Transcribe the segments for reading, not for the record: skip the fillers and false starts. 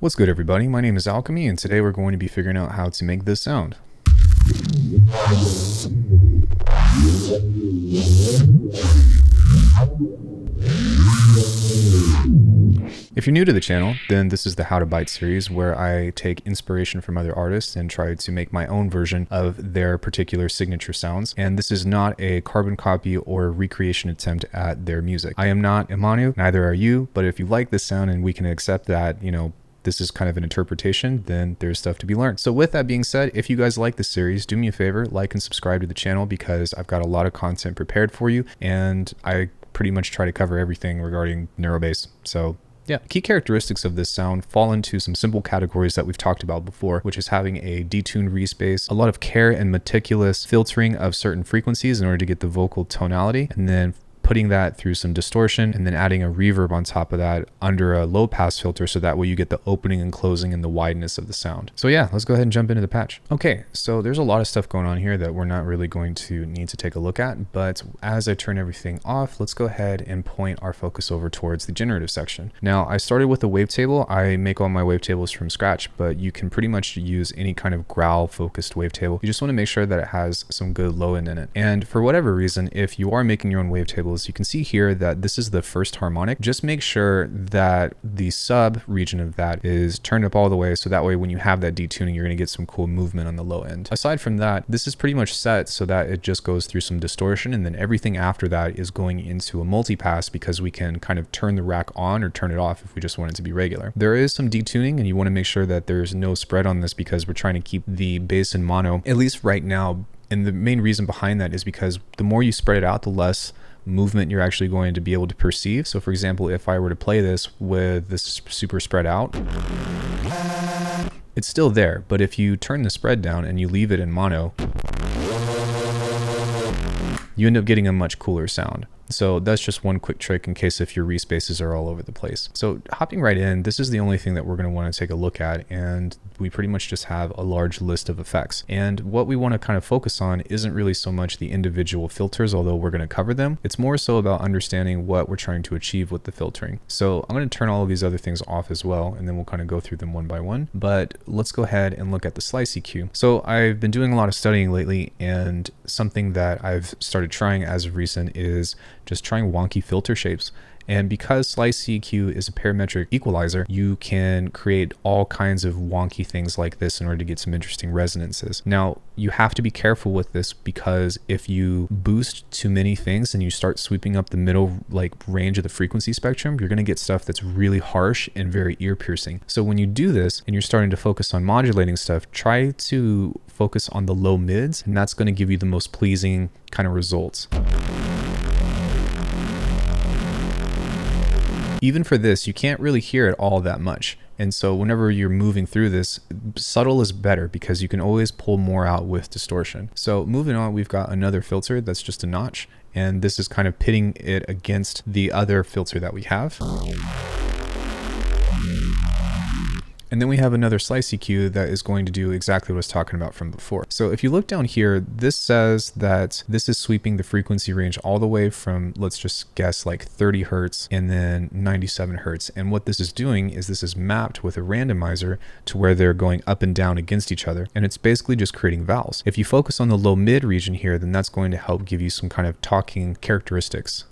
What's good, everybody? My name is Alckemy, and today we're going to be figuring out how to make this sound. If you're new to the channel, then this is the How to Byte series where I take inspiration from other artists and try to make my own version of their particular signature sounds. And this is not a carbon copy or recreation attempt at their music. I am not Imanu, neither are you, but if you like this sound and we can accept that, this is kind of an interpretation, then there's stuff to be learned. So with that being said, if you guys like this series, do me a favor, like and subscribe to the channel because I've got a lot of content prepared for you and I pretty much try to cover everything regarding neurobass. So yeah, key characteristics of this sound fall into some simple categories that we've talked about before, which is having a detuned respace, a lot of care and meticulous filtering of certain frequencies in order to get the vocal tonality, and then putting that through some distortion and then adding a reverb on top of that under a low pass filter so that way you get the opening and closing and the wideness of the sound. So yeah, let's go ahead and jump into the patch. Okay, so there's a lot of stuff going on here that we're not really going to need to take a look at, but as I turn everything off, let's go ahead and point our focus over towards the generative section. Now, I started with a wavetable. I make all my wavetables from scratch, but you can pretty much use any kind of growl focused wavetable. You just want to make sure that it has some good low end in it. And for whatever reason, if you are making your own wavetables, you can see here that this is the first harmonic. Just make sure that the sub region of that is turned up all the way so that way when you have that detuning, you're going to get some cool movement on the low end. Aside from that, this is pretty much set so that it just goes through some distortion, and then everything after that is going into a multipass because we can kind of turn the rack on or turn it off if we just want it to be regular. There is some detuning and you want to make sure that there's no spread on this because we're trying to keep the bass in mono, at least right now. And the main reason behind that is because the more you spread it out, the less movement you're actually going to be able to perceive. So for example, if I were to play this with this super spread out, it's still there, but if you turn the spread down and you leave it in mono, you end up getting a much cooler sound. So that's just one quick trick in case if your respaces are all over the place. So hopping right in, this is the only thing that we're going to want to take a look at, and we pretty much just have a large list of effects. And what we want to kind of focus on isn't really so much the individual filters, although we're going to cover them. It's more so about understanding what we're trying to achieve with the filtering. So I'm going to turn all of these other things off as well, and then we'll kind of go through them one by one. But let's go ahead and look at the slice EQ. So I've been doing a lot of studying lately, and something that I've started trying as of recent is just trying wonky filter shapes. And because slice EQ is a parametric equalizer, you can create all kinds of wonky things like this in order to get some interesting resonances. Now, you have to be careful with this because if you boost too many things and you start sweeping up the middle range of the frequency spectrum, you're going to get stuff that's really harsh and very ear piercing. So when you do this and you're starting to focus on modulating stuff, try to focus on the low mids, and that's going to give you the most pleasing kind of results. Even for this, you can't really hear it all that much. And so whenever you're moving through this, subtle is better because you can always pull more out with distortion. So moving on, we've got another filter that's just a notch. And this is kind of pitting it against the other filter that we have. And then we have another slice EQ that is going to do exactly what I was talking about from before. So if you look down here, this says that this is sweeping the frequency range all the way from, let's just guess, like 30 hertz and then 97 hertz. And what this is doing is this is mapped with a randomizer to where they're going up and down against each other. And it's basically just creating vowels. If you focus on the low mid region here, then that's going to help give you some kind of talking characteristics.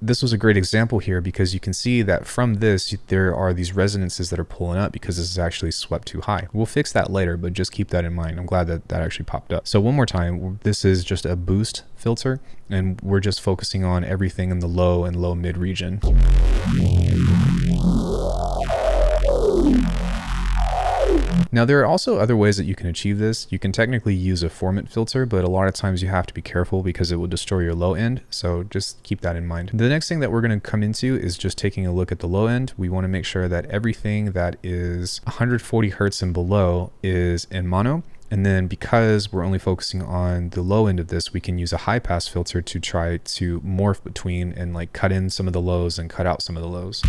This was a great example here because you can see that from this, there are these resonances that are pulling up because this is actually swept too high. We'll fix that later, but just keep that in mind. I'm glad that that actually popped up. So one more time, this is just a boost filter, and we're just focusing on everything in the low and low mid region. Now, there are also other ways that you can achieve this. You can technically use a formant filter, but a lot of times you have to be careful because it will destroy your low end. So just keep that in mind. The next thing that we're going to come into is just taking a look at the low end. We want to make sure that everything that is 140 hertz and below is in mono. And then because we're only focusing on the low end of this, we can use a high pass filter to try to morph between and cut in some of the lows and cut out some of the lows.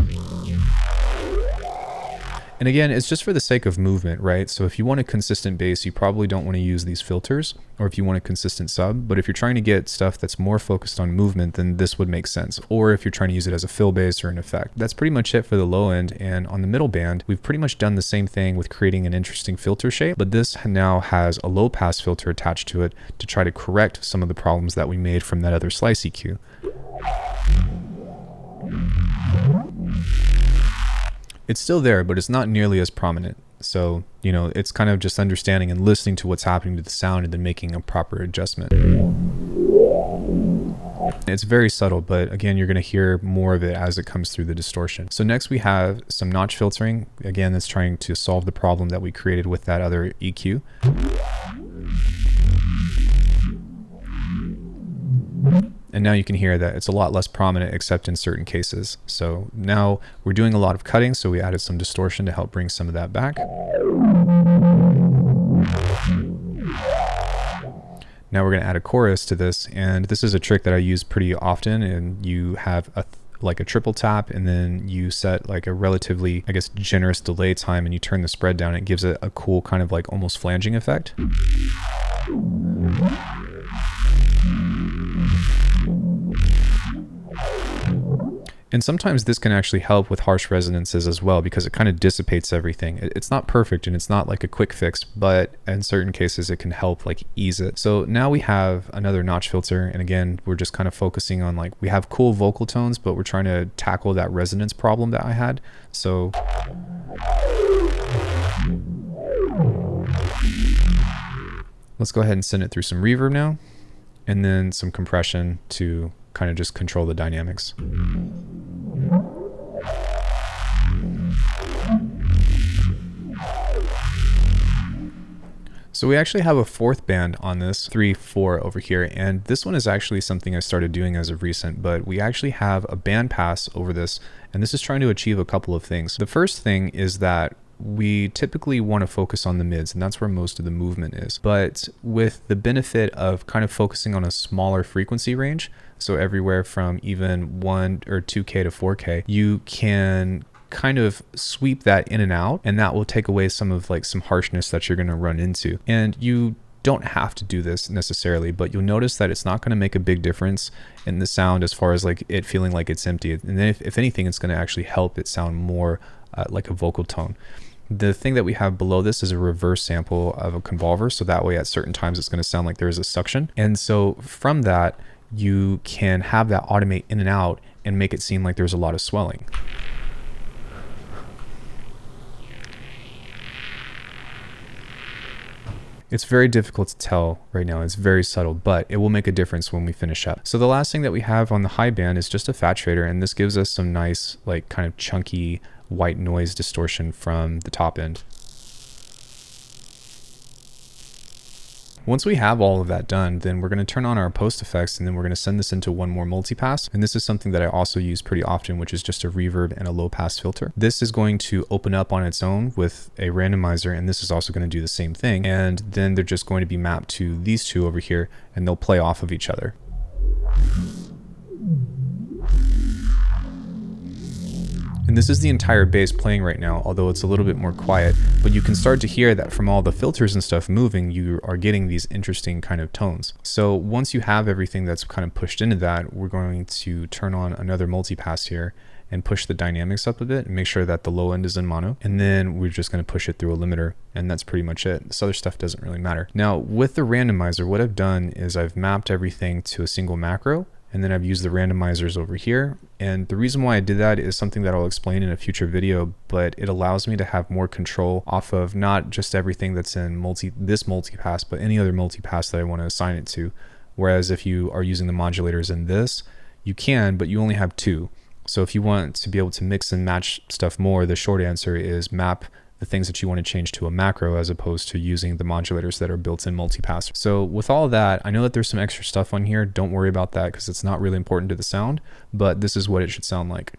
And again, it's just for the sake of movement, right? So if you want a consistent bass, you probably don't want to use these filters, or if you want a consistent sub. But if you're trying to get stuff that's more focused on movement, then this would make sense. Or if you're trying to use it as a fill bass or an effect. That's pretty much it for the low end. And on the middle band, we've pretty much done the same thing with creating an interesting filter shape, but this now has a low pass filter attached to it to try to correct some of the problems that we made from that other slice EQ. It's still there, but it's not nearly as prominent. So, you know, it's kind of just understanding and listening to what's happening to the sound and then making a proper adjustment. It's very subtle, but again, you're going to hear more of it as it comes through the distortion. So next we have some notch filtering. Again, that's trying to solve the problem that we created with that other EQ. And now you can hear that it's a lot less prominent except in certain cases. So now we're doing a lot of cutting, so we added some distortion to help bring some of that back. Now we're going to add a chorus to this, and this is a trick that I use pretty often, and you have like a triple tap, and then you set like a relatively, I guess, generous delay time, and you turn the spread down. It gives it a cool kind of like almost flanging effect. And sometimes this can actually help with harsh resonances as well, because it kind of dissipates everything. It's not perfect and it's not like a quick fix, but in certain cases it can help like ease it. So now we have another notch filter, and again, we're just kind of focusing on like, we have cool vocal tones, but we're trying to tackle that resonance problem that I had. So let's go ahead and send it through some reverb now, and then some compression to kind of just control the dynamics. So we actually have a fourth band on this, 3/4 over here, and this one is actually something I started doing as of recent, but we actually have a band pass over this, and this is trying to achieve a couple of things. The first thing is that we typically want to focus on the mids, and that's where most of the movement is. But with the benefit of kind of focusing on a smaller frequency range, so everywhere from even 1 or 2K to 4K, you can kind of sweep that in and out, and that will take away some of like some harshness that you're going to run into. And you don't have to do this necessarily, but you'll notice that it's not going to make a big difference in the sound as far as like it feeling like it's empty. And then if anything, it's going to actually help it sound more like a vocal tone. The thing that we have below this is a reverse sample of a convolver, so that way at certain times it's going to sound like there is a suction. And so from that, you can have that automate in and out and make it seem like there's a lot of swelling. It's very difficult to tell right now. It's very subtle, but it will make a difference when we finish up. So the last thing that we have on the high band is just a fat shader, and this gives us some nice, like kind of chunky white noise distortion from the top end. Once we have all of that done, then we're going to turn on our post effects, and then we're going to send this into one more multipass. And this is something that I also use pretty often, which is just a reverb and a low pass filter. This is going to open up on its own with a randomizer, and this is also going to do the same thing. And then they're just going to be mapped to these two over here, and they'll play off of each other. And this is the entire bass playing right now, although it's a little bit more quiet, but you can start to hear that from all the filters and stuff moving, you are getting these interesting kind of tones. So once you have everything that's kind of pushed into that, we're going to turn on another multipass here and push the dynamics up a bit and make sure that the low end is in mono. And then we're just going to push it through a limiter, and that's pretty much it. This other stuff doesn't really matter. Now with the randomizer, what I've done is I've mapped everything to a single macro, and then I've used the randomizers over here. And the reason why I did that is something that I'll explain in a future video, but it allows me to have more control off of not just everything that's in this multipass, but any other multipass that I want to assign it to. Whereas if you are using the modulators in this, you can, but you only have two. So if you want to be able to mix and match stuff more, the short answer is map the things that you want to change to a macro as opposed to using the modulators that are built in multipass. So with all of that, I know that there's some extra stuff on here. Don't worry about that because it's not really important to the sound, but this is what it should sound like.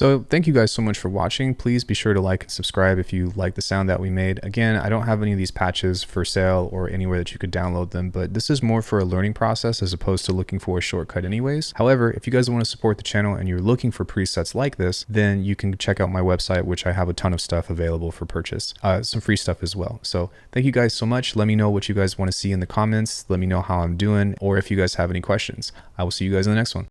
So thank you guys so much for watching. Please be sure to like and subscribe if you like the sound that we made. Again, I don't have any of these patches for sale or anywhere that you could download them, but this is more for a learning process as opposed to looking for a shortcut anyways. However, if you guys want to support the channel and you're looking for presets like this, then you can check out my website, which I have a ton of stuff available for purchase, some free stuff as well. So thank you guys so much. Let me know what you guys want to see in the comments. Let me know how I'm doing, or if you guys have any questions. I will see you guys in the next one.